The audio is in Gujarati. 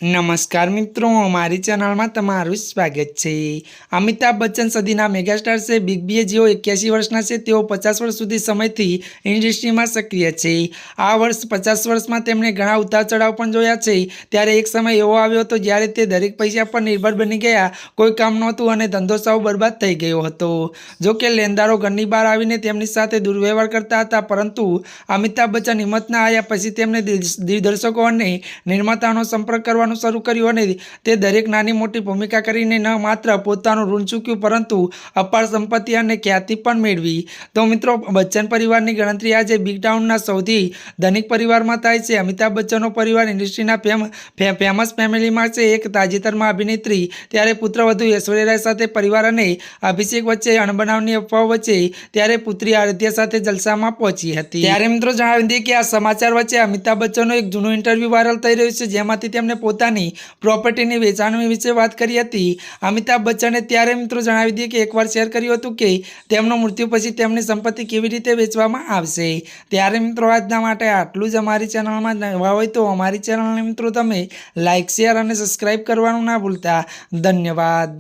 નમસ્કાર મિત્રો, અમારી ચેનલમાં તમારું સ્વાગત છે। અમિતાભ બચ્ચન સદીના મેગાસ્ટાર છે। બિગ બીએ જેઓ 81 વર્ષના છે, તેઓ 50 વર્ષ સુધી સમયથી ઇન્ડસ્ટ્રીમાં સક્રિય છે। આ વર્ષ 50 વર્ષમાં તેમણે ઘણા ઉતાર ચઢાવ પણ જોયા છે। ત્યારે એક સમય એવો આવ્યો હતો જ્યારે તે દરેક પૈસા પર નિર્ભર બની ગયા, કોઈ કામ નહોતું અને ધંધો સાવ બરબાદ થઈ ગયો હતો। જો કે લેણદારો ઘરની બહાર આવીને તેમની સાથે દુર્વ્યવહાર કરતા હતા, પરંતુ અમિતાભ બચ્ચન હિંમત ના આવ્યા પછી તેમણે દિગ્દર્શકો અને નિર્માતાનો સંપર્ક કરવાનો શરૂ કર્યું અને તે દરેક નાની મોટી ભૂમિકા કરીને ન માત્ર પોતાનું ઋણ ચૂક્યું, પરંતુ અપાર સંપત્તિ અને ખ્યાતિ પણ મેળવી। તો મિત્રો, બચ્ચન પરિવારની ગણતરી આજે બિગ ટાઉનના સૌથી ધનિક પરિવારમાં થાય છે। અમિતાભ બચ્ચનનો પરિવાર ઇન્ડસ્ટ્રીના ફેમસ ફેમિલીમાં છે। એક તાજેતરમાં અભિનેત્રી ત્યારે પુત્રવધુ ઐશ્વર્યા રાય સાથે પરિવાર અને અભિષેક વચ્ચે અણબનાવની અફવાઓ વચ્ચે ત્યારે પુત્રી આરાધ્યા સાથે જલસામાં પહોંચી હતી। ત્યારે મિત્રો જણાવી દઈએ કે આ સમાચાર વચ્ચે અમિતાભ બચ્ચનનો એક જૂનો ઇન્ટરવ્યૂ વાયરલ થઈ રહ્યું છે, જેમાંથી તેમણે પોતાની પ્રોપર્ટીની વેચાણ વિશે વાત કરી હતી। અમિતાભ બચ્ચને ત્યારે મિત્રો જણાવી દઈએ કે એકવાર શેર કર્યું હતું કે તેમનું મૃત્યુ પછી તેમની સંપત્તિ કેવી રીતે વેચવામાં આવશે। ત્યારે મિત્રો આજના માટે આટલું જ। અમારી ચેનલમાં નવા હોય તો અમારી ચેનલને મિત્રો તમે લાઇક, શેર અને સબસ્ક્રાઈબ કરવાનું ના ભૂલતા। ધન્યવાદ।